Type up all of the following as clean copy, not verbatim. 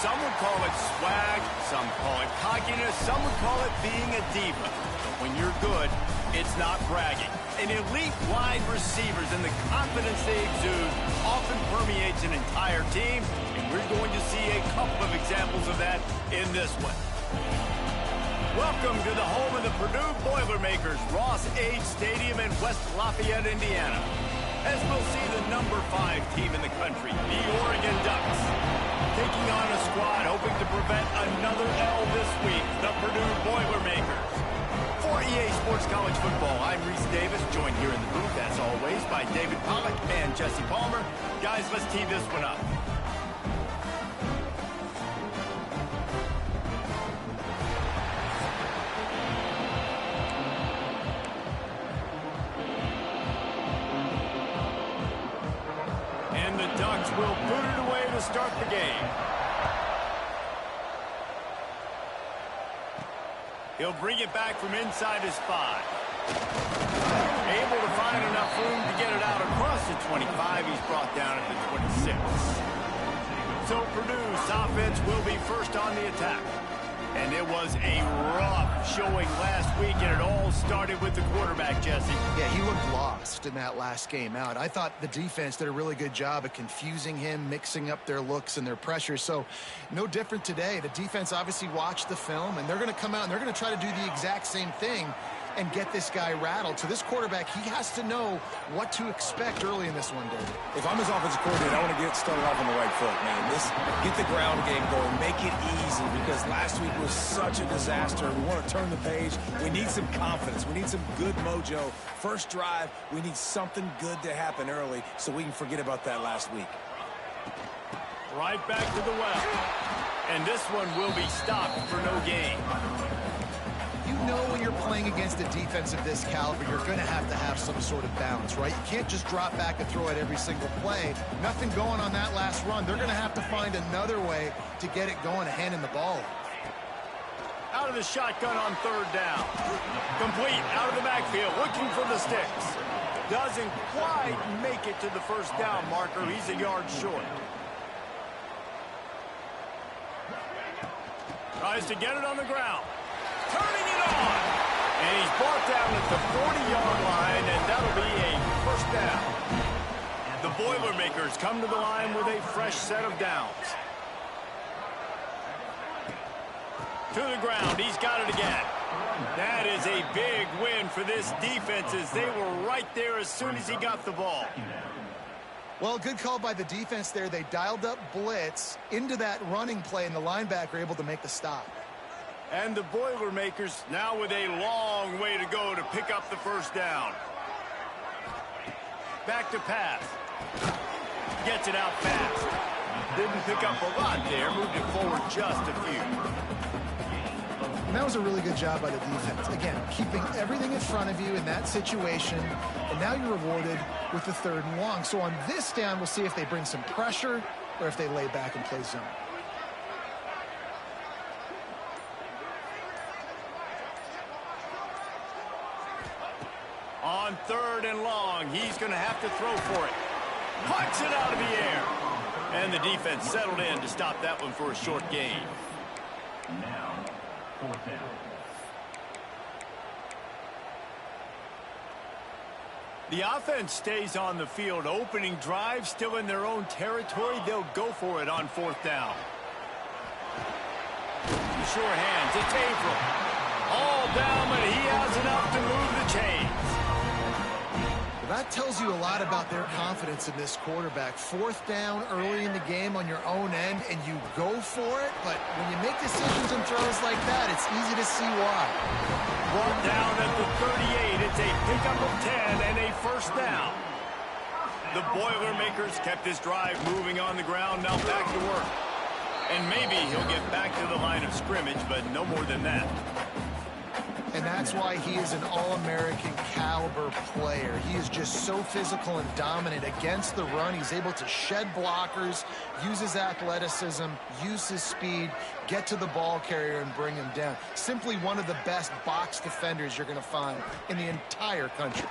Some would call it swag, some call it cockiness, some would call it being a diva. But when you're good, it's not bragging. An elite wide receivers and the confidence they exude often permeates an entire team, and we're going to see a couple of examples of that in this one. Welcome to the home of the Purdue Boilermakers, Ross Age Stadium in West Lafayette, Indiana, as we'll see the number 5 team in the country, the Oregon Ducks, taking on a squad hoping to prevent another L this week, the Purdue Boilermakers. For EA Sports College Football, I'm Reese Davis, joined here in the booth, as always, by David Pollack and Jesse Palmer. Guys, let's tee this one up. And the Ducks will put it away to start the game. He'll bring it back from inside his 5. Able to find enough room to get it out across the 25. He's brought down at the 26. So Purdue's offense will be first on the attack. And it was a rough showing last week, and it all started with the quarterback, Jesse. Yeah, he looked lost in that last game out. I thought the defense did a really good job of confusing him, mixing up their looks and their pressure. So no different today. The defense obviously watched the film, and they're going to come out and they're going to try to do the exact same thing and get this guy rattled. So this quarterback, he has to know what to expect early in this one, David. If I'm his offensive coordinator, I want to get started off on the right foot, man. Get the ground game going, make it easy, because last week was such a disaster. We want to turn the page. We need some confidence. We need some good mojo. First drive, we need something good to happen early so we can forget about that last week. Right back to the well. And this one will be stopped for no gain. You know when you're playing against a defense of this caliber, you're going to have some sort of balance, right? You can't just drop back and throw it every single play. Nothing going on that last run. They're going to have to find another way to get it going, handing the ball off. Out of the shotgun on 3rd down. Complete out of the backfield, looking for the sticks. Doesn't quite make it to the 1st down marker. He's a yard short. Tries to get it on the ground. Turning it on. And he's brought down at the 40-yard line, and that'll be a 1st down. The Boilermakers come to the line with a fresh set of downs. To the ground, he's got it again. That is a big win for this defense, as they were right there as soon as he got the ball. Well, good call by the defense there. They dialed up blitz into that running play, and the linebacker able to make the stop. And the Boilermakers now with a long way to go to pick up the 1st down. Back to pass. Gets it out fast. Didn't pick up a lot there. Moved it forward just a few. And that was a really good job by the defense. Again, keeping everything in front of you in that situation. And now you're rewarded with the 3rd and long. So on this down, we'll see if they bring some pressure or if they lay back and play zone. On 3rd and long, he's going to have to throw for it. Pucks it out of the air. And the defense settled in to stop that one for a short gain. Now, 4th down. The offense stays on the field. Opening drive, still in their own territory. They'll go for it on 4th down. Sure hands. It's April. All down, but he has enough to move the chains. That tells you a lot about their confidence in this quarterback. 4th down early in the game on your own end, and you go for it. But when you make decisions and throws like that, it's easy to see why. Brought down at the 38. It's a pickup of 10 and a 1st down. The Boilermakers kept this drive moving on the ground. Now back to work. And maybe he'll get back to the line of scrimmage, but no more than that. And that's why he is an All-American caliber player. He is just so physical and dominant against the run. He's able to shed blockers, use his athleticism, use his speed, get to the ball carrier and bring him down. Simply one of the best box defenders you're going to find in the entire country.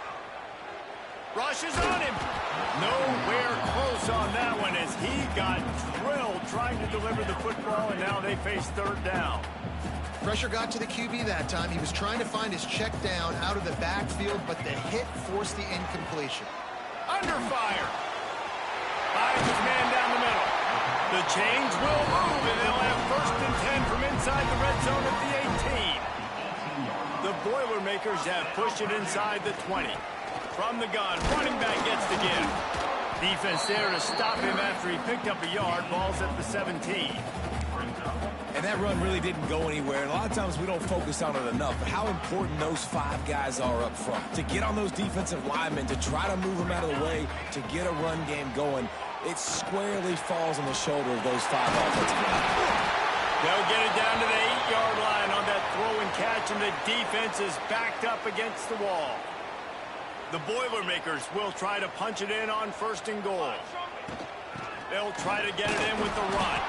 Rushes on him. Nowhere close on that one as he got drilled trying trying to deliver the football, and now they face third down. Pressure got to the QB that time. He was trying to find his check down out of the backfield, but the hit forced the incompletion. Under fire. Finds his man down the middle. The chains will move, and they'll have 1st and 10 from inside the red zone at the 18. The Boilermakers have pushed it inside the 20. From the gun, running back gets the give. Defense there to stop him after he picked up a yard. Ball's at the 17. And that run really didn't go anywhere. And a lot of times we don't focus on it enough. But how important those 5 guys are up front. To get on those defensive linemen, to try to move them out of the way, to get a run game going, it squarely falls on the shoulder of those 5 offensive linemen. They'll get it down to the 8-yard line on that throw and catch, and the defense is backed up against the wall. The Boilermakers will try to punch it in on 1st and goal. They'll try to get it in with the run.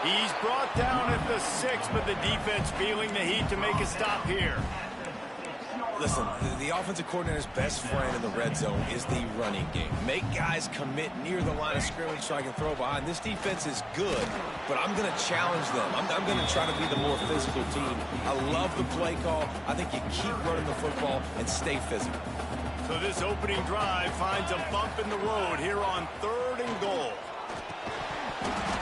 He's brought down at the 6, but the defense feeling the heat to make a stop here. Listen, the offensive coordinator's best friend in the red zone is the running game. Make guys commit near the line of scrimmage so I can throw behind. This defense is good, but I'm going to challenge them. I'm going to try to be the more physical team. I love the play call. I think you keep running the football and stay physical. So this opening drive finds a bump in the road here on 3rd and goal.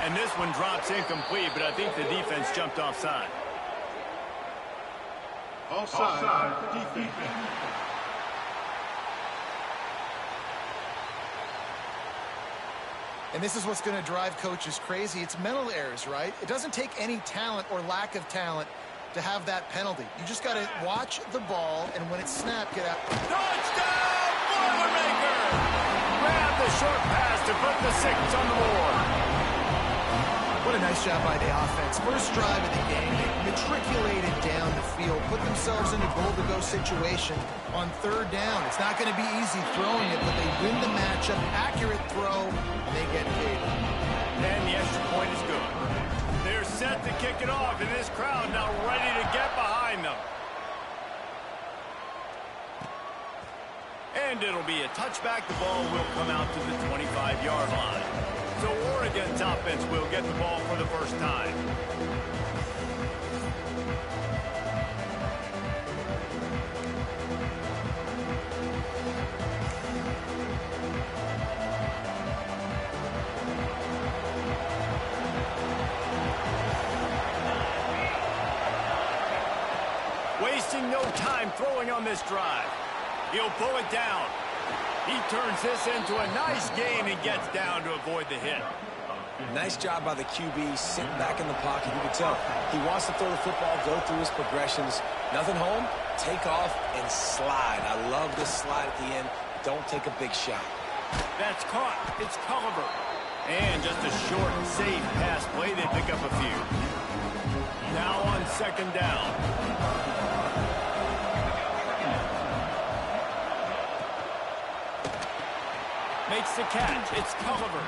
And this one drops incomplete, but I think the defense jumped offside. Offside. Defense. And this is what's going to drive coaches crazy. It's mental errors, right? It doesn't take any talent or lack of talent to have that penalty. You just got to watch the ball, and when it's snapped, get out. Touchdown, Boilermaker! Grab the short pass to put the 6 on the board. What a nice job by the offense. First drive of the game, they matriculated down the field, put themselves in a goal-to-go situation on 3rd down. It's not going to be easy throwing it, but they win the matchup. Accurate throw, and they get paid. And the extra point is good. They're set to kick it off, and this crowd now ready to get behind them. And it'll be a touchback. The ball will come out to the 25-yard line. So Oregon's offense will get the ball for the first time. Wasting no time throwing on this drive. He'll pull it down. He turns this into a nice gain and gets down to avoid the hit. Nice job by the QB, sitting back in the pocket. You can tell he wants to throw the football, go through his progressions. Nothing home, take off and slide. I love this slide at the end. Don't take a big shot. That's caught. It's Culliver. And just a short, safe pass play. They pick up a few. Now on 2nd down. Makes the catch. It's Culliver.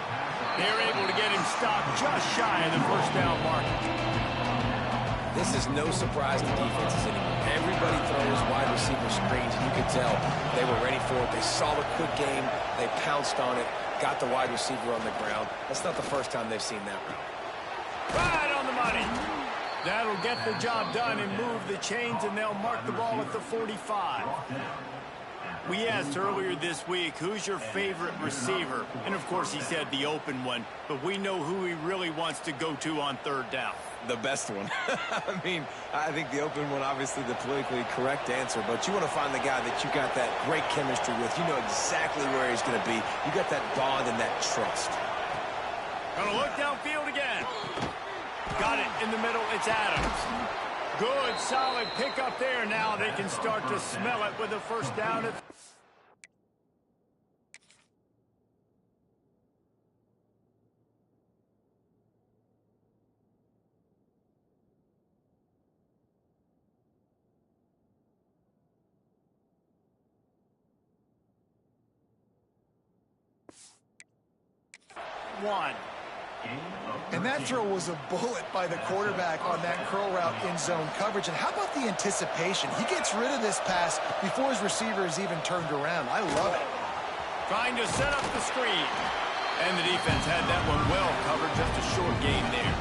They're able to get him stopped just shy of the 1st down mark. This is no surprise to defenses anymore. Everybody throws wide receiver screens, and you can tell they were ready for it. They saw the quick game. They pounced on it, got the wide receiver on the ground. That's not the first time they've seen that route. Right on the money. That'll get the job done and move the chains, and they'll mark the ball at the 45. We asked earlier this week, who's your favorite receiver? And, of course, he said the open one. But we know who he really wants to go to on 3rd down. The best one. I mean, I think the open one, obviously the politically correct answer. But you want to find the guy that you got that great chemistry with. You know exactly where he's going to be. You got that bond and that trust. Gonna look downfield again. Got it in the middle. It's Adams. Good, solid pickup there. Now they can start to smell it with a 1st down. One. And that throw was a bullet by the quarterback on that curl route in zone coverage. And how about the anticipation? He gets rid of this pass before his receiver is even turned around. I love it. Trying to set up the screen. And the defense had that one well covered, just a short gain there.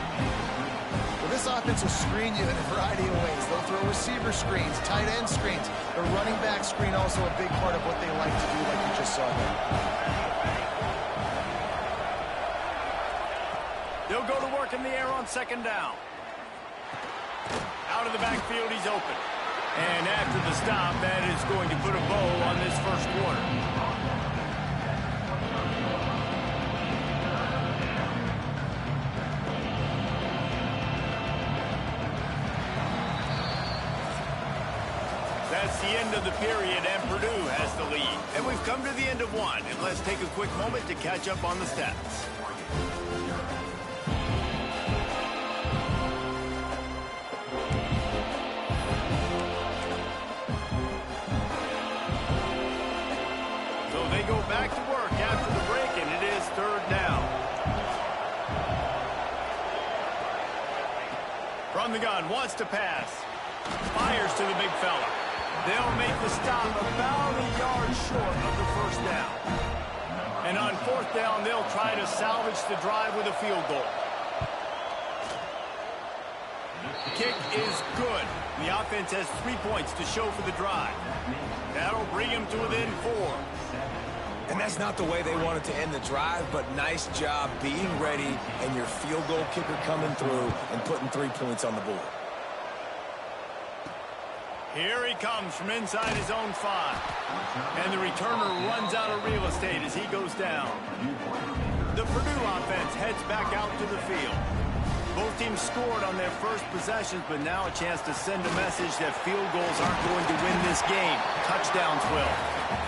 Well, this offense will screen you in a variety of ways. They'll throw receiver screens, tight end screens. The running back screen also a big part of what they like to do, like you just saw there. They'll go to work in the air on second down. Out of the backfield, he's open. And after the stop, that is going to put a bow on this first quarter. That's the end of the period, and Purdue has the lead. And we've come to the end of one, and let's take a quick moment to catch up on the stats. So they go back to work after the break, and it is third down. From the gun, wants to pass. Fires to the big fella. They'll make the stop about a yard short of the first down. And on fourth down, they'll try to salvage the drive with a field goal. Kick is good. The offense has 3 points to show for the drive. That'll bring them to within 4. And that's not the way they wanted to end the drive, but nice job being ready and your field goal kicker coming through and putting 3 points on the board. Here he comes from inside his own 5. And the returner runs out of real estate as he goes down. The Purdue offense heads back out to the field. Both teams scored on their first possessions, but now a chance to send a message that field goals aren't going to win this game. Touchdowns will.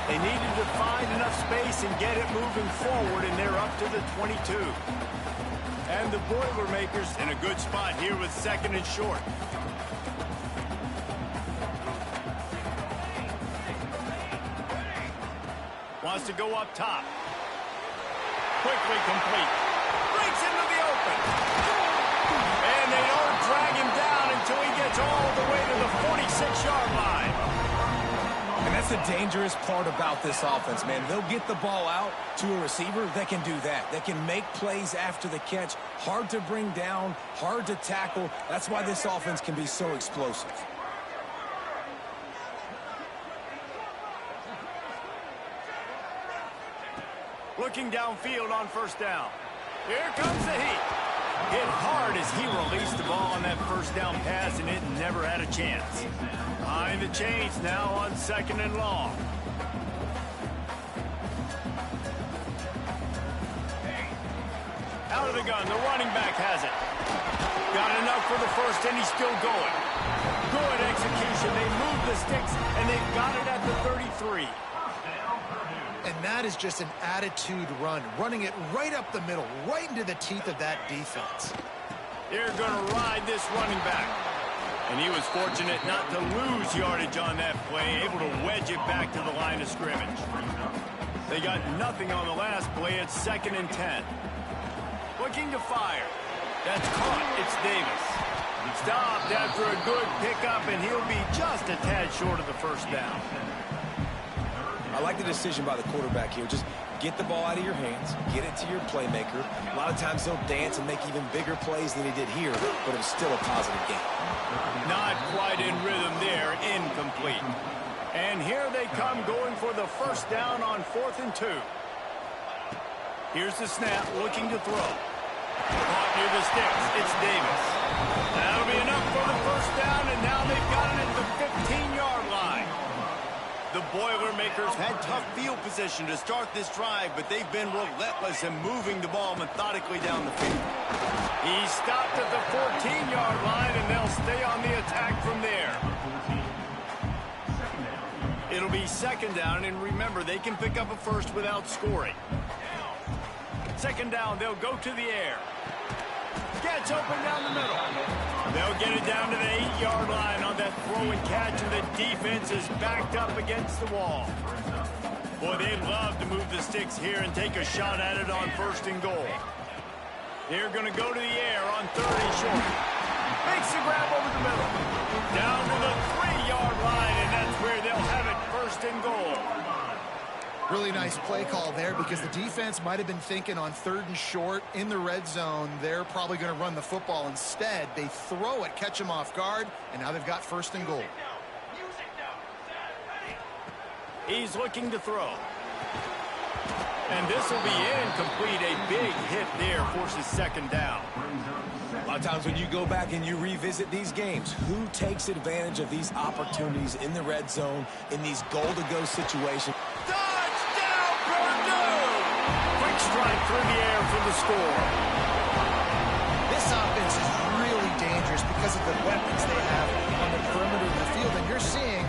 They needed to find enough space and get it moving forward, and they're up to the 22. And the Boilermakers in a good spot here with second and short. Wants to go up top. Quickly complete. Breaks into the open. And they don't drag him down until he gets all the way to the 46-yard line. And that's the dangerous part about this offense, man. They'll get the ball out to a receiver that can do that. That can make plays after the catch. Hard to bring down, hard to tackle. That's why this offense can be so explosive. Looking downfield on first down. Here comes the heat. Hit hard as he released the ball on that first down pass, and it never had a chance. Behind the chains now on second and long. Out of the gun, the running back has it. Got enough for the first, and he's still going. Good execution. They moved the sticks, and they've got it at the 33. And that is just an attitude run, running it right up the middle, right into the teeth of that defense. They're going to ride this running back. And he was fortunate not to lose yardage on that play, able to wedge it back to the line of scrimmage. They got nothing on the last play. It's second and 10. Looking to fire. That's caught. It's Davis. Stopped after a good pickup, and he'll be just a tad short of the first down. I like the decision by the quarterback here. Just get the ball out of your hands, get it to your playmaker. A lot of times he'll dance and make even bigger plays than he did here, but it was still a positive game. Not quite in rhythm there, incomplete. And here they come going for the first down on 4th and 2. Here's the snap, looking to throw. Caught near the sticks, it's Davis. That'll be enough for the first down, and now they've got it at the 15-yard line. The Boilermakers had tough field position to start this drive, but they've been relentless in moving the ball methodically down the field. He stopped at the 14-yard line, and they'll stay on the attack from there. It'll be second down, and remember, they can pick up a first without scoring. Second down, they'll go to the air. Gets open down the middle. They'll get it down to the 8-yard line on that throw and catch, and the defense is backed up against the wall. Boy, they'd love to move the sticks here and take a shot at it on first and goal. They're going to go to the air on 3rd and short. Makes the grab over the middle. Down to the 3-yard line, and that's where they'll have it, first and goal. Really nice play call there because the defense might have been thinking on 3rd and short in the red zone. They're probably going to run the football. Instead, they throw it, catch them off guard, and now they've got 1st and goal. He's looking to throw. And this will be incomplete. A big hit there forces 2nd down. A lot of times when you go back and you revisit these games, who takes advantage of these opportunities in the red zone, in these goal-to-go situations? Touchdown, Purdue! Quick strike through the air for the score. This offense is really dangerous because of the weapons they have on the perimeter of the field. And you're seeing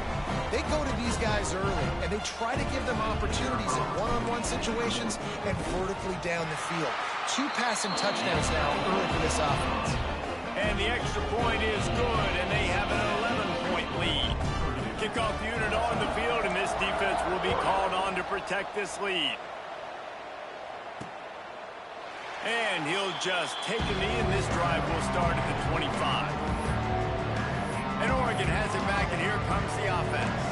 they go to these guys early, and they try to give them opportunities in one-on-one situations and vertically down the field. 2 passing touchdowns now early for this offense. And the extra point is good, and they have an 11-point lead. Kickoff unit on the field, and this defense will be called on to protect this lead. And he'll just take a knee, and this drive will start at the 25. And Oregon has it back, and here comes the offense.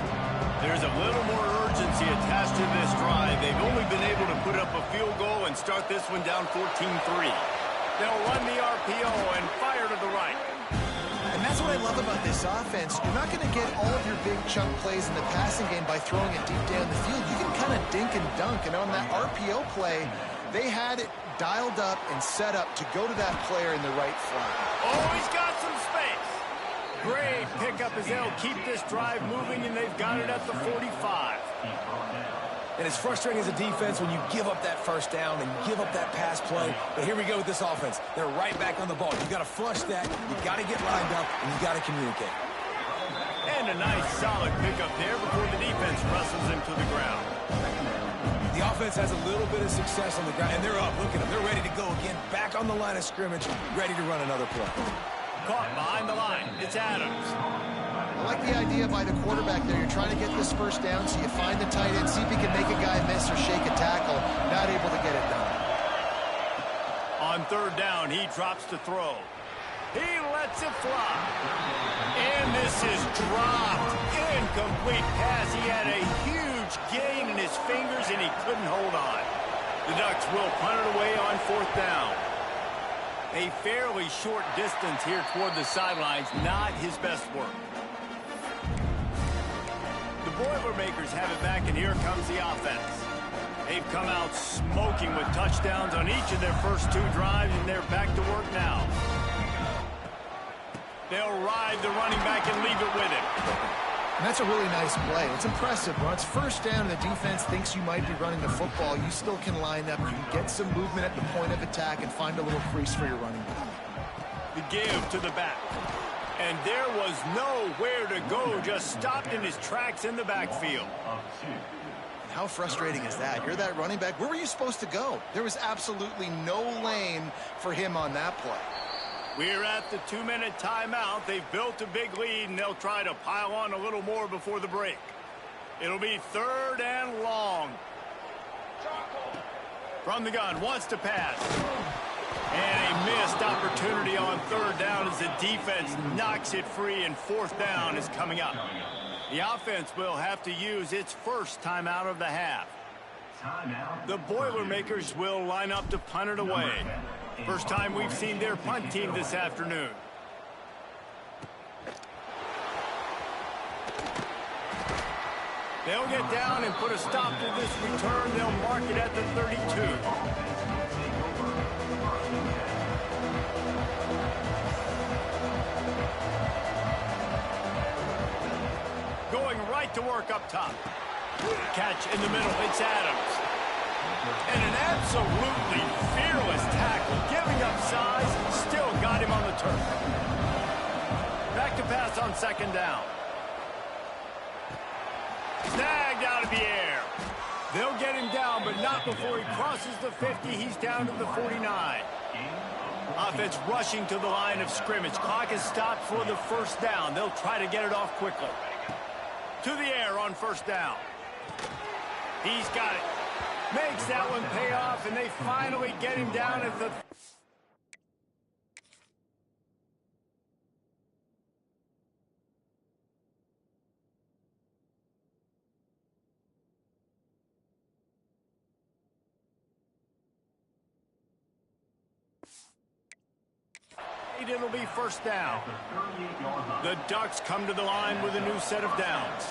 There's a little more urgency attached to this drive. They've only been able to put up a field goal and start this one down 14-3. They'll run the RPO and fire to the right. And that's what I love about this offense. You're not going to get all of your big chunk plays in the passing game by throwing it deep down the field. You can kind of dink and dunk. And on that RPO play, they had it dialed up and set up to go to that player in the right flank. Oh, he's got some space. Great pickup as they'll keep this drive moving, and they've got it at the 45. And it's frustrating as a defense when you give up that 1st down and give up that pass play. But here we go with this offense. They're right back on the ball. You got to flush that. You got to get lined up, and you got to communicate. And a nice solid pickup there before the defense wrestles him to the ground. The offense has a little bit of success on the ground, and they're up. Look at them. They're ready to go again. Back on the line of scrimmage, ready to run another play. Caught behind the line. It's Adams. I like the idea by the quarterback there. You're trying to get this 1st down, so you find the tight end, see if he can make a guy miss or shake a tackle. Not able to get it done. On 3rd down, he drops to throw. He lets it fly. And this is dropped. Incomplete pass. He had a huge gain in his fingers, and he couldn't hold on. The Ducks will punt it away on 4th down. A fairly short distance here toward the sidelines, not his best work. The Boilermakers have it back, and here comes the offense. They've come out smoking with touchdowns on each of their first 2 drives, and they're back to work now. They'll ride the running back and leave it with him. And that's a really nice play. It's impressive. When it's 1st down and the defense thinks you might be running the football, you still can line up. You can get some movement at the point of attack and find a little crease for your running back. The give to the back. And there was nowhere to go, just stopped in his tracks in the backfield. How frustrating is that? You're that running back. Where were you supposed to go? There was absolutely no lane for him on that play. We're at the 2-minute timeout. They've built a big lead, and they'll try to pile on a little more before the break. It'll be 3rd and long. From the gun, wants to pass. And a missed opportunity on 3rd down as the defense knocks it free, and 4th down is coming up. The offense will have to use its 1st timeout of the half. The Boilermakers will line up to punt it away. First time we've seen their punt team this afternoon. They'll get down and put a stop to this return. They'll mark it at the 32. Going right to work up top. Catch in the middle. It's Adams. And an absolutely fearless tackle, giving up size, still got him on the turf. Back to pass on 2nd down. Snagged out of the air. They'll get him down, but not before he crosses the 50. He's down to the 49. Offense rushing to the line of scrimmage. Clock is stopped for the 1st down. They'll try to get it off quickly. To the air on 1st down. He's got it. Makes that one pay off, and they finally get him down at the It'll be first down. The Ducks come to the line with a new set of downs.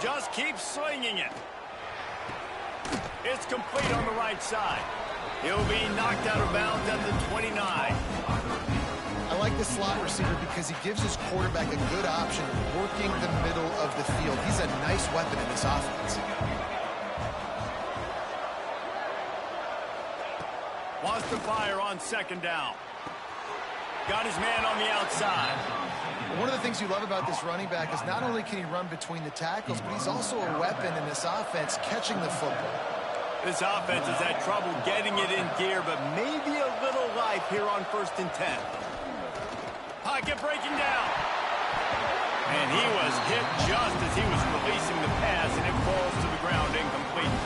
Just keep slinging it. It's complete on the right side. He'll be knocked out of bounds at the 29. I like the slot receiver because he gives his quarterback a good option working the middle of the field. He's a nice weapon in this offense. Wants to fire on second down. Got his man on the outside. One of the things you love about this running back is not only can he run between the tackles, but he's also a weapon in this offense catching the football. This offense has had trouble getting it in gear, but maybe a little life here on 1st and 10. Pocket breaking down. And he was hit just as he was releasing the pass, and it falls to the ground incomplete.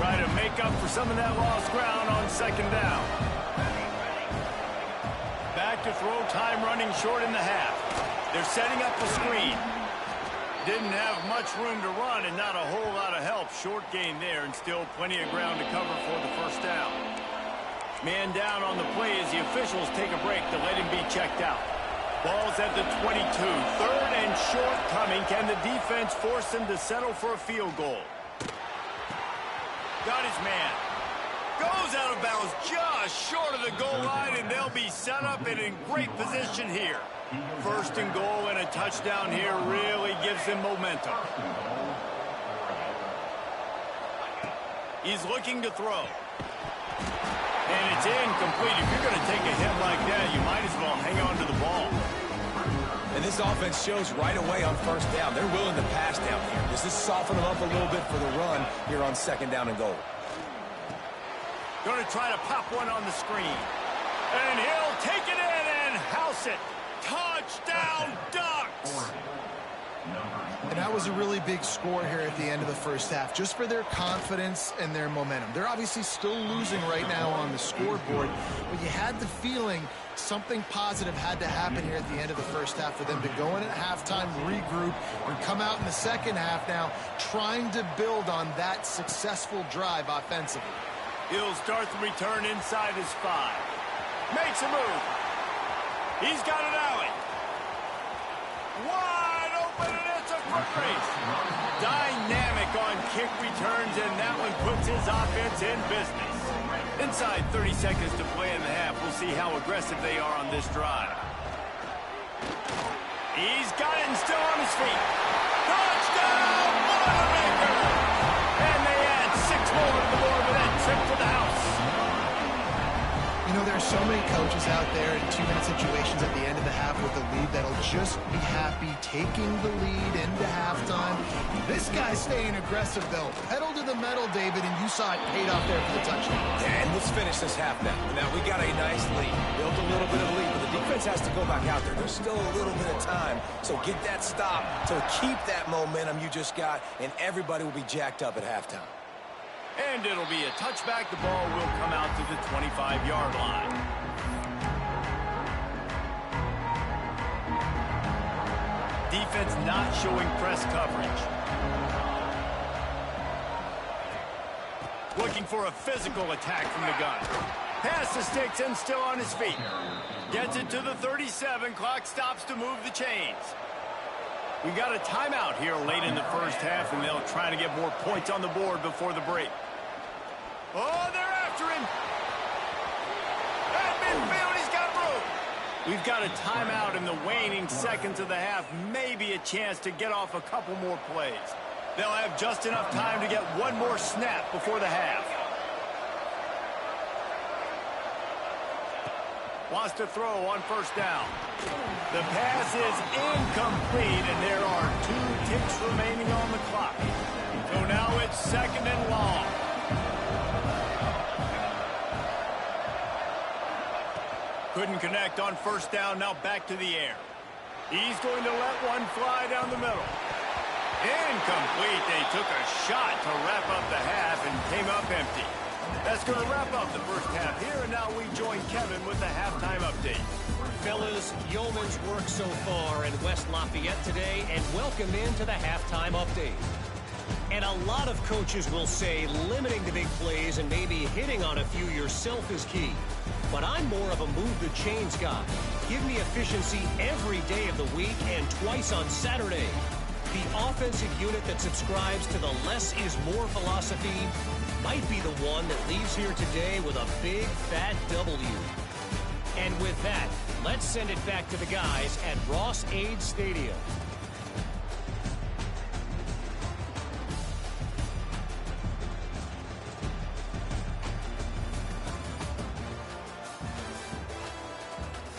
Try to make up for some of that lost ground on second down. Back to throw, time running short in the half. They're setting up the screen. Didn't have much room to run and not a whole lot of help. Short gain there and still plenty of ground to cover for the first down. Man down on the play as the officials take a break to let him be checked out. Ball's at the 22. 3rd and short coming. Can the defense force him to settle for a field goal? Got his man. Goes out of bounds just short of the goal line, and they'll be set up and in great position here. 1st and goal, and a touchdown here really gives them momentum. He's looking to throw. And it's incomplete. If you're going to take a hit like that, you might as well hang on to the ball. And this offense shows right away on 1st down. They're willing to pass down here. Does this soften them up a little bit for the run here on 2nd down and goal? Going to try to pop one on the screen. And he'll take it in and house it. Touchdown, Ducks! And that was a really big score here at the end of the first half, just for their confidence and their momentum. They're obviously still losing right now on the scoreboard, but you had the feeling something positive had to happen here at the end of the first half for them to go in at halftime, regroup, and come out in the second half now trying to build on that successful drive offensively. He'll start the return inside his 5. Makes a move. He's got an alley. Wide open, and it's a foot race. Dynamic on kick returns, and that one puts his offense in business. Inside 30 seconds to play in the half. We'll see how aggressive they are on this drive. He's got it and still on his feet. Touchdown, Wanamaker! And they add 6 more to the board with that trip to the house. You know, there are so many coaches out there in 2-minute situations at the end of the half with the lead that'll just be happy taking the lead into halftime. This guy's staying aggressive, though. Pedal to the metal, David, and you saw it paid off there for the touchdown. And let's finish this half now. Now, we got a nice lead. Built a little bit of lead, but the defense has to go back out there. There's still a little bit of time. So get that stop to keep that momentum you just got, and everybody will be jacked up at halftime. And it'll be a touchback. The ball will come out to the 25-yard line. Defense not showing press coverage. Looking for a physical attack from the gun. Pass the sticks and still on his feet. Gets it to the 37. Clock stops to move the chains. We got a timeout here late in the first half, and they'll try to get more points on the board before the break. Oh, they're after him. At midfield, he's got room. We've got a timeout in the waning seconds of the half. Maybe a chance to get off a couple more plays. They'll have just enough time to get one more snap before the half. Wants to throw on first down. The pass is incomplete, and there are 2 ticks remaining on the clock. So now it's 2nd and long. Couldn't connect on first down, now back to the air. He's going to let one fly down the middle. Incomplete. They took a shot to wrap up the half and came up empty. That's going to wrap up the first half here, and now we join Kevin with the halftime update. Fellas, yeoman's work so far in West Lafayette today, and welcome into the halftime update. And a lot of coaches will say limiting the big plays and maybe hitting on a few yourself is key. But I'm more of a move the chains guy. Give me efficiency every day of the week and twice on Saturday. The offensive unit that subscribes to the less is more philosophy might be the one that leaves here today with a big fat W. And with that, let's send it back to the guys at Ross-Ade Stadium.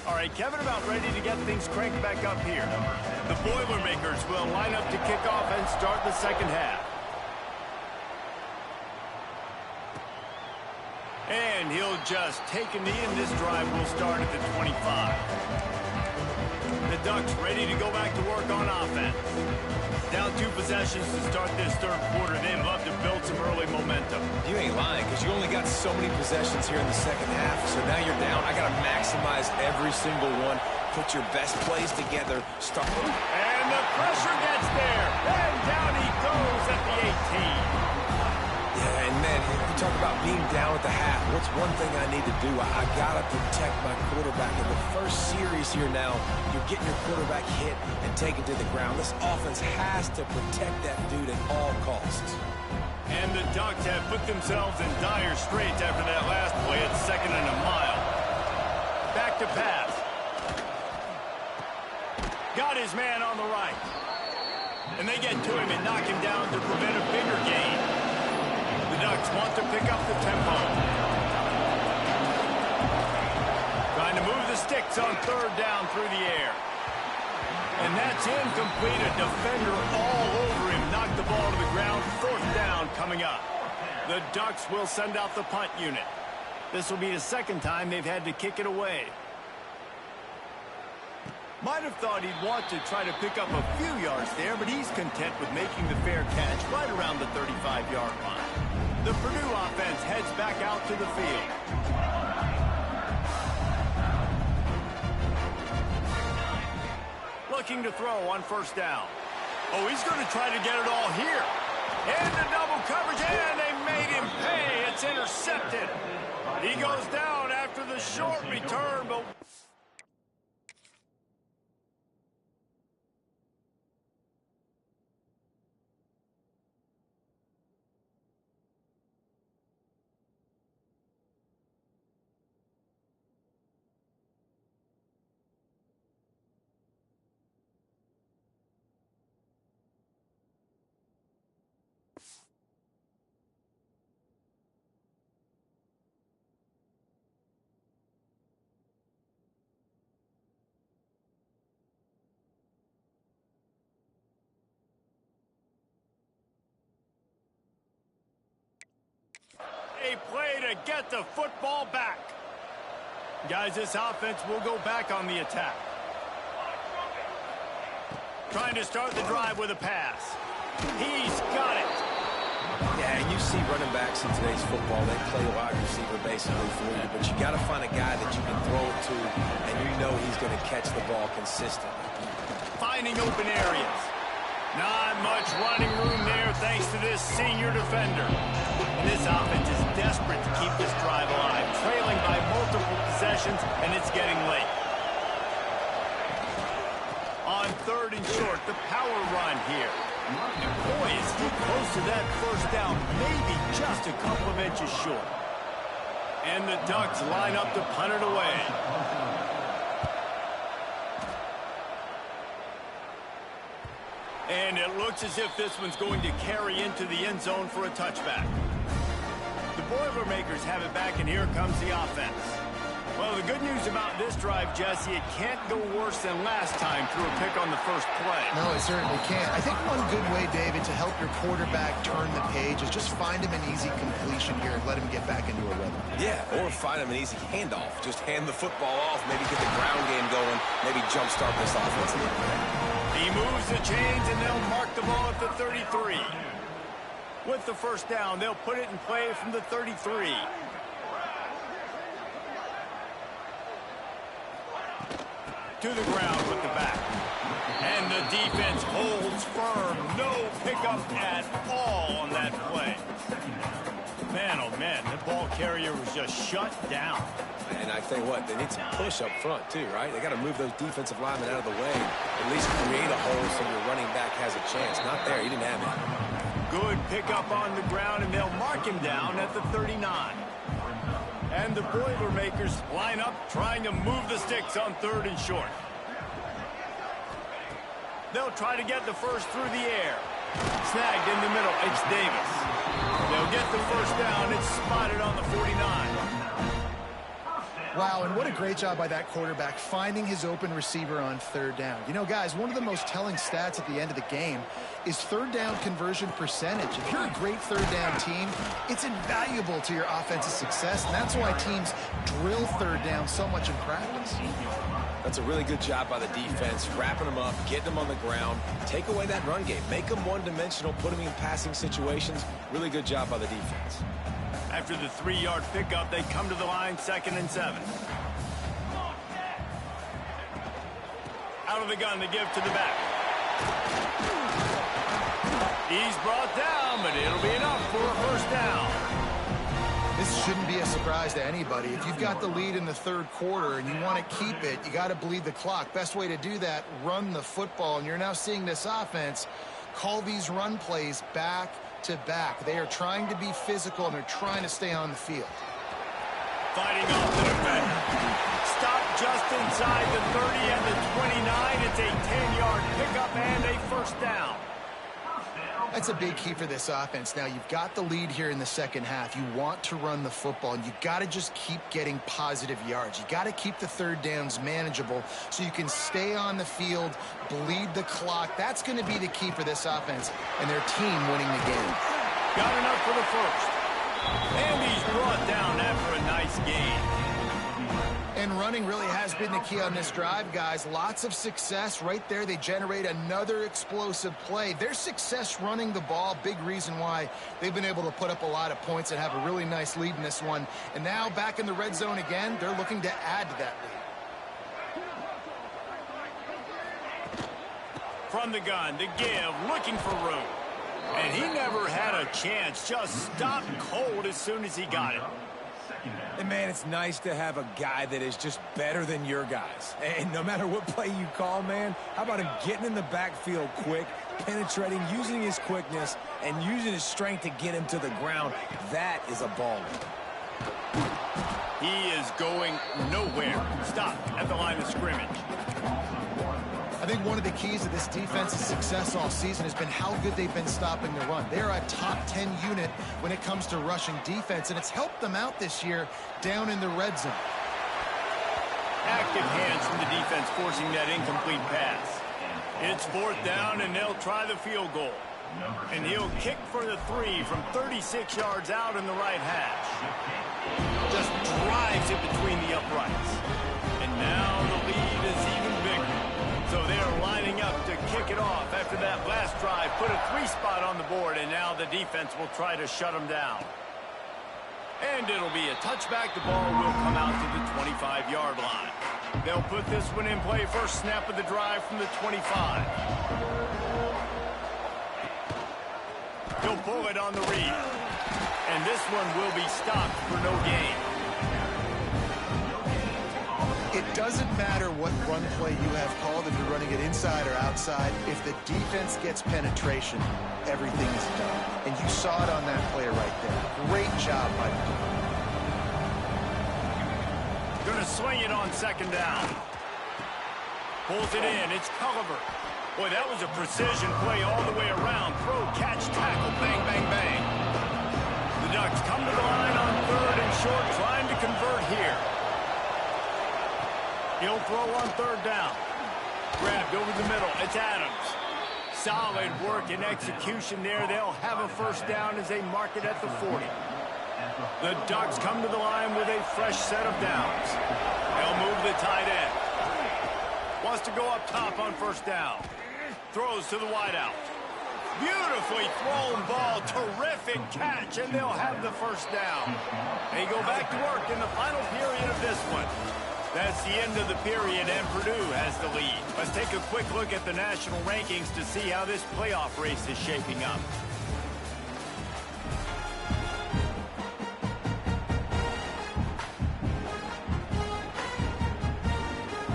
All right, Kevin, about ready to get things cranked back up here. The Boilermakers will line up to kick off and start the second half. And he'll just take a knee, and this drive will start at the 25. The Ducks ready to go back to work on offense. Down 2 possessions to start this third quarter. They'd love to build some early momentum. You ain't lying, because you only got so many possessions here in the second half, so now you're down. I got to maximize every single one. Put your best plays together. Start. And the pressure gets there. And down he goes at the 18. Yeah, and man, you talk about being down at the half. What's one thing I need to do? I got to protect my quarterback. In the first series here now, you're getting your quarterback hit and taken to the ground. This offense has to protect that dude at all costs. And the Ducks have put themselves in dire straits after that last play at 2nd and a mile. Back to pass. Got his man on the right. And they get to him and knock him down to prevent a bigger gain. The Ducks want to pick up the tempo. Trying to move the sticks on 3rd down through the air. And that's incomplete. A defender all over him. Knocked the ball to the ground. 4th down coming up. The Ducks will send out the punt unit. This will be the 2nd time they've had to kick it away. Might have thought he'd want to try to pick up a few yards there, but he's content with making the fair catch right around the 35-yard line. The Purdue offense heads back out to the field. Looking to throw on 1st down. Oh, he's going to try to get it all here. And the double coverage, and they made him pay. It's intercepted. He goes down after the short return, but... a play to get the football back. Guys, this offense will go back on the attack. Trying to start the drive with a pass. He's got it. Yeah, and you see running backs in today's football, they play wide receiver basically for you, but you got to find a guy that you can throw it to, and you know he's going to catch the ball consistently. Finding open areas. Not much running room there thanks to this senior defender. And this offense is desperate to keep this drive alive, trailing by multiple possessions, and it's getting late. On 3rd and short, the power run here. Boy, is he close to that 1st down, maybe just a couple of inches short. And the Ducks line up to punt it away. And it looks as if this one's going to carry into the end zone for a touchback. The Boilermakers have it back, and here comes the offense. Well, the good news about this drive, Jesse, it can't go worse than last time through a pick on the first play. No, it certainly can't. I think one good way, David, to help your quarterback turn the page is just find him an easy completion here and let him get back into a rhythm. Yeah, or find him an easy handoff. Just hand the football off, maybe get the ground game going, maybe jumpstart this offense a little bit. He moves the chains, and they'll mark the ball at the 33. With the 1st down, they'll put it in play from the 33. To the ground with the back. And the defense holds firm. No pickup at all on that play. Man, oh man, the ball carrier was just shut down. And I tell you what, they need some push up front too, right? They got to move those defensive linemen out of the way. At least create a hole so your running back has a chance. Not there, he didn't have it. Good pickup on the ground, and they'll mark him down at the 39. And the Boilermakers line up, trying to move the sticks on 3rd and short. They'll try to get the first through the air. Snagged in the middle, it's Davis. They'll get the first down. It's spotted on the 49. Wow, and what a great job by that quarterback finding his open receiver on 3rd down. You know, guys, one of the most telling stats at the end of the game is 3rd down conversion percentage. If you're a great 3rd down team, it's invaluable to your offensive success, and that's why teams drill 3rd down so much in practice. That's a really good job by the defense, wrapping them up, getting them on the ground, take away that run game, make them one-dimensional, put them in passing situations. Really good job by the defense. After the 3-yard pickup, they come to the line, 2nd and 7. Out of the gun to give to the back. He's brought down, but it'll be enough for a first down. This shouldn't be a surprise to anybody. If you've got the lead in the 3rd quarter and you want to keep it, you got to bleed the clock. Best way to do that, run the football. And you're now seeing this offense call these run plays back to back. They are trying to be physical, and they're trying to stay on the field. Fighting off the defender. Stop just inside the 30 and the 29. It's a 10-yard pickup and a first down. That's a big key for this offense. Now, you've got the lead here in the 2nd half. You want to run the football, and you got to just keep getting positive yards. You got to keep the 3rd downs manageable so you can stay on the field, bleed the clock. That's going to be the key for this offense and their team winning the game. Got enough for the first. And he's brought down after a nice gain. And running really has been the key on this drive, guys. Lots of success right there. They generate another explosive play. Their success running the ball, big reason why they've been able to put up a lot of points and have a really nice lead in this one. And now back in the red zone again, they're looking to add to that lead. From the gun to give, looking for room. And he never had a chance, just stopped cold as soon as he got it. And, man, it's nice to have a guy that is just better than your guys. And no matter what play you call, man, how about him getting in the backfield quick, penetrating, using his quickness, and using his strength to get him to the ground? That is a baller. He is going nowhere. Stop at the line of scrimmage. I think one of the keys to this defense's success all season has been how good they've been stopping the run. They're a top 10 unit when it comes to rushing defense, and it's helped them out this year down in the red zone. Active hands from the defense forcing that incomplete pass. It's 4th down, and they'll try the field goal. And he'll kick for the 3 from 36 yards out in the right hash. Just drives it between the uprights. And now the lead is even bigger. So they're lining up to kick it off after that last drive. Put a 3-spot on the board, and now the defense will try to shut them down. And it'll be a touchback. The ball will come out to the 25-yard line. They'll put this one in play. First snap of the drive from the 25. He'll pull it on the read. And this one will be stopped for no gain. It doesn't matter what run play you have called, if you're running it inside or outside. If the defense gets penetration, everything is done. And you saw it on that play right there. Great job by the defense. Gonna swing it on 2nd down. Pulls it in. It's Culliver. Boy, that was a precision play all the way around. Throw, catch, tackle, bang, bang, bang. The Ducks come to the line on 3rd and short, trying to convert here. He'll throw on 3rd down. Grabbed over the middle. It's Adams. Solid work and execution there. They'll have a first down as they mark it at the 40. The Ducks come to the line with a fresh set of downs. They'll move the tight end. Wants to go up top on 1st down. Throws to the wideout. Beautifully thrown ball. Terrific catch, and they'll have the first down. They go back to work in the final period of this one. That's the end of the period, and Purdue has the lead. Let's take a quick look at the national rankings to see how this playoff race is shaping up.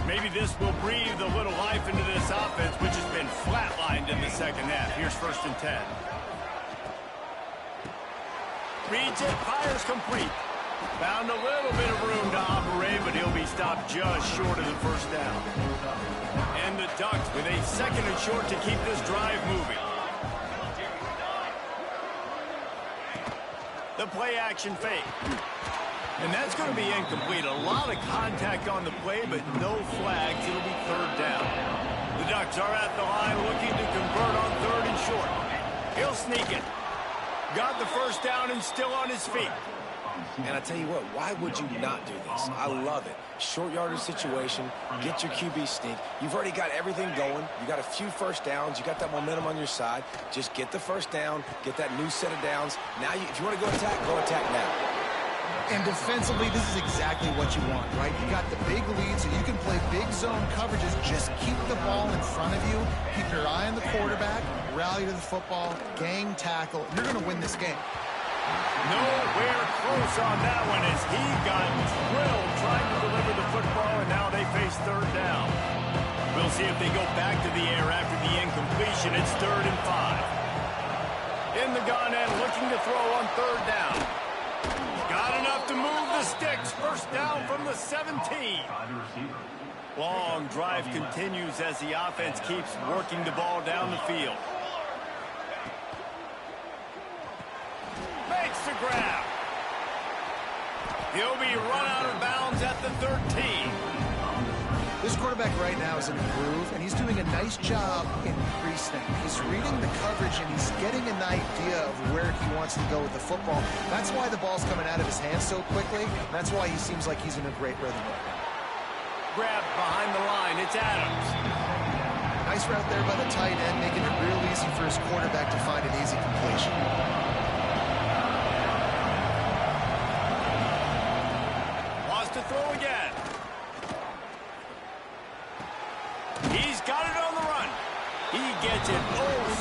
Maybe this will breathe a little life into this offense, which has been flatlined in the second half. Here's 1st and 10. Reads it, fires complete. Found a little bit of room to operate, but he'll be stopped just short of the 1st down. And the Ducks with a 2nd and short to keep this drive moving. The play action fake. And that's going to be incomplete. A lot of contact on the play, but no flags. It'll be 3rd down. The Ducks are at the line looking to convert on 3rd and short. He'll sneak it. Got the 1st down and still on his feet. And I tell you what, why would you not do this? I love it. Short yardage situation, get your QB sneak. You've already got everything going. You got a few 1st downs. You got that momentum on your side. Just get the 1st down, get that new set of downs. Now, if you want to go attack now. And defensively, this is exactly what you want, right? You got the big lead, so you can play big zone coverages. Just keep the ball in front of you. Keep your eye on the quarterback. Rally to the football. Gang tackle. You're going to win this game. Nowhere close on that one as he got drilled trying to deliver the football, and now they face 3rd down. We'll see if they go back to the air after the incompletion. It's 3rd and 5. In the gun and looking to throw on 3rd down. Got enough to move the sticks. 1st down from the 17. Long drive continues as the offense keeps working the ball down the field. Makes the grab. He'll be run out of bounds at the 13. This quarterback right now is in a groove, and he's doing a nice job in pre-snap. He's reading the coverage, and he's getting an idea of where he wants to go with the football. That's why the ball's coming out of his hands so quickly. That's why he seems like he's in a great rhythm right now. Grab behind the line. It's Adams. Nice route there by the tight end, making it real easy for his quarterback to find an easy completion. Wants to throw again. He's got it on the run. He gets it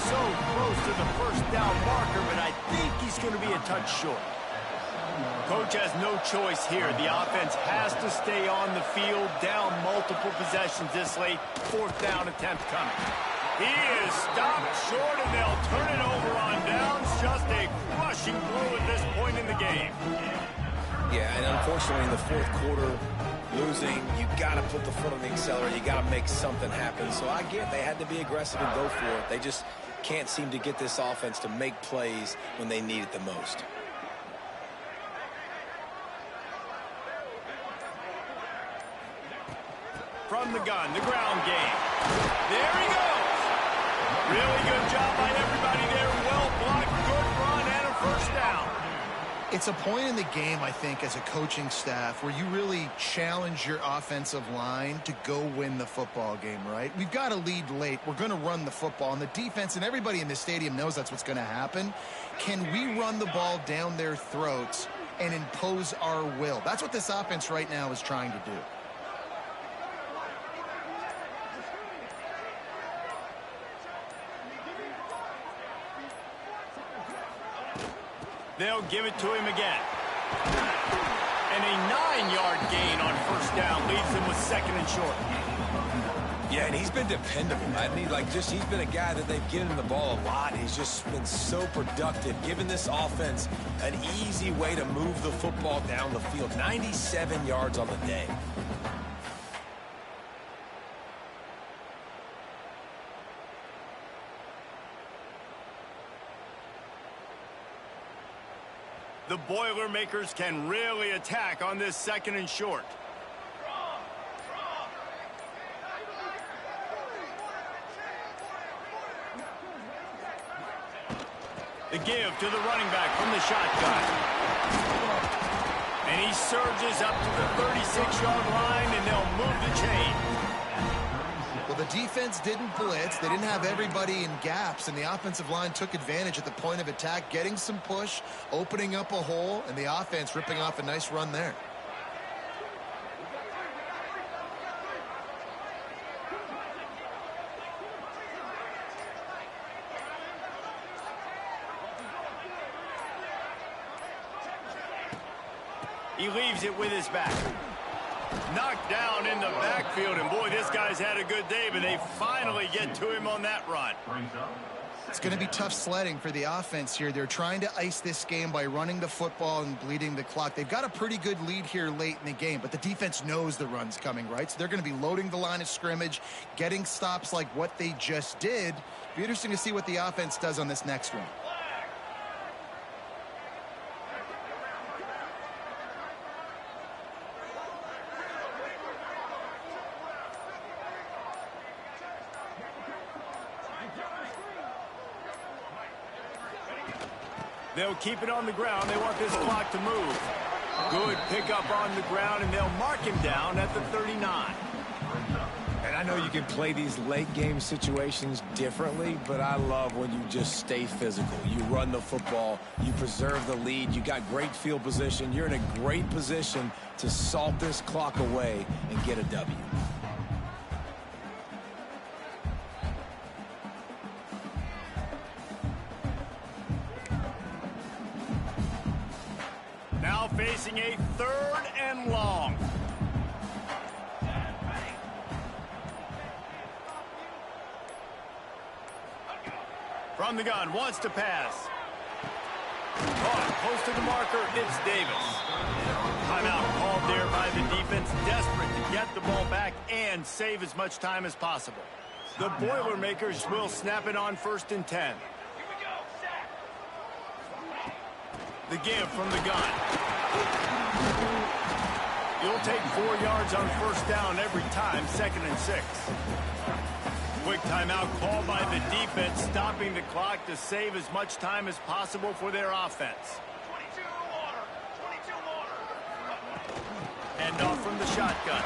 so close to the 1st down marker, but I think he's going to be a touch short. Coach has no choice here. The offense has to stay on the field, down multiple possessions this late. 4th down attempt coming. He is stopped short, and they'll turn it over on downs. Just a crushing blow at this point in the game. Yeah, and unfortunately in the 4th quarter, losing, you got to put the foot on the accelerator. You got to make something happen. So I get they had to be aggressive and go for it. They just can't seem to get this offense to make plays when they need it the most. From the gun, the ground game. There he goes. Really good job by everybody there. Well blocked, good run, and a 1st down. It's a point in the game, I think, as a coaching staff where you really challenge your offensive line to go win the football game, right? We've got to lead late. We're going to run the football, and the defense and everybody in the stadium knows that's what's going to happen. Can we run the ball down their throats and impose our will? That's what this offense right now is trying to do. They'll give it to him again. And a 9-yard gain on 1st down leaves him with 2nd and short. Yeah, and he's been dependable. I mean, he's been a guy that they've given him the ball a lot. He's just been so productive, giving this offense an easy way to move the football down the field. 97 yards on the day. The Boilermakers can really attack on this 2nd and short. The give to the running back from the shotgun. And he surges up to the 36-yard line, and they'll move the chain. Well, the defense didn't blitz. They didn't have everybody in gaps, and the offensive line took advantage at the point of attack, getting some push, opening up a hole, and the offense ripping off a nice run there. He leaves it with his back. Knocked down in the backfield, and boy, this guy's had a good day, but they finally get to him on that run. It's going to be tough sledding for the offense here. They're trying to ice this game by running the football and bleeding the clock. They've got a pretty good lead here late in the game, but the defense knows the run's coming, right? So they're going to be loading the line of scrimmage, getting stops like what they just did. Be interesting to see what the offense does on this next one. They'll keep it on the ground. They want this clock to move. Good pickup on the ground, and they'll mark him down at the 39. And I know you can play these late game situations differently, but I love when you just stay physical. You run the football, you preserve the lead, you got great field position. You're in a great position to salt this clock away and get a W. Now facing a 3rd and long. From the gun, wants to pass. Caught close to the marker, it's Davis. Timeout called there by the defense, desperate to get the ball back and save as much time as possible. The Boilermakers will snap it on 1st and 10. The give from the gun. You'll take 4 yards on 1st down every time, 2nd and 6. Quick timeout called by the defense, stopping the clock to save as much time as possible for their offense. Hand off from the shotgun.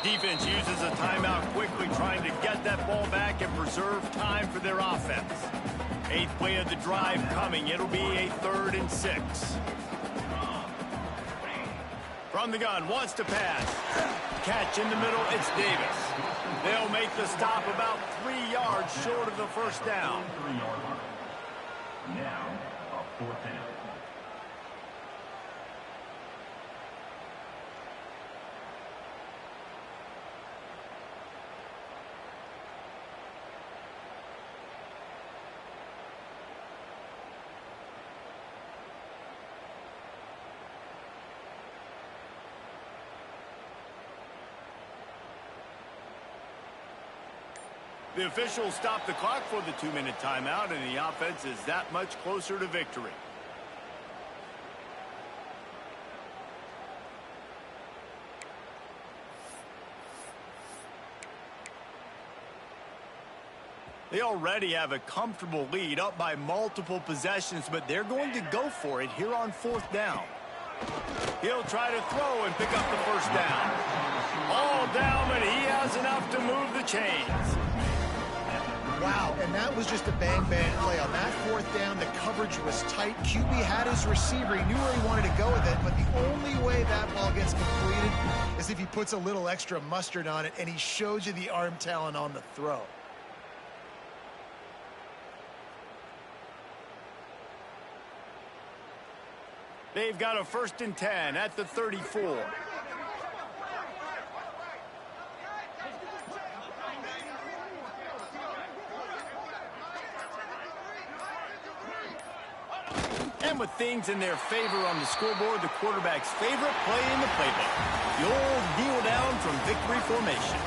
Defense uses a timeout quickly, trying to get that ball back and preserve time for their offense. 8th play of the drive coming. It'll be a 3rd and 6. From the gun, wants to pass. Catch in the middle, it's Davis. They'll make the stop about 3 yards short of the 1st down. Now, a 4th down. The officials stop the clock for the 2-minute timeout, and the offense is that much closer to victory. They already have a comfortable lead, up by multiple possessions, but they're going to go for it here on 4th down. He'll try to throw and pick up the 1st down. All down, but he has enough to move the chains. Wow, and that was just a bang-bang play. On that 4th down, the coverage was tight. QB had his receiver. He knew where he wanted to go with it, but the only way that ball gets completed is if he puts a little extra mustard on it, and he shows you the arm talent on the throw. They've got a 1st and 10 at the 34. And with things in their favor on the scoreboard, the quarterback's favorite play in the playbook, the old kneel down from victory formation.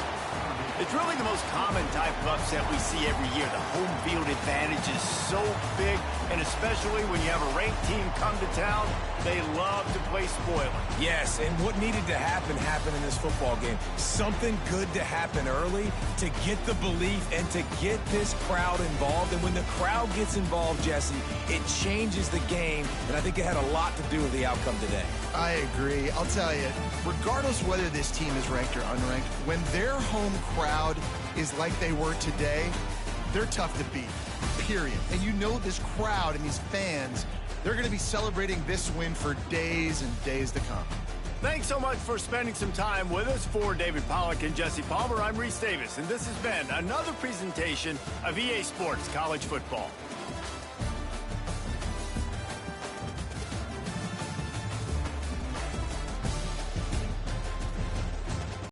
It's really the most common type of upset we see every year. The home field advantage is so big, and especially when you have a ranked team come to town, they love to play spoiler. Yes, and what needed to happen happened in this football game. Something good to happen early to get the belief and to get this crowd involved. And when the crowd gets involved, Jesse, it changes the game, and I think it had a lot to do with the outcome today. I agree. I'll tell you, regardless whether this team is ranked or unranked, when their home crowd is like they were today, they're tough to beat, period. And you know this crowd and these fans, they're going to be celebrating this win for days and days to come. Thanks so much for spending some time with us. For David Pollack and Jesse Palmer, I'm Reese Davis, and this has been another presentation of EA Sports College Football.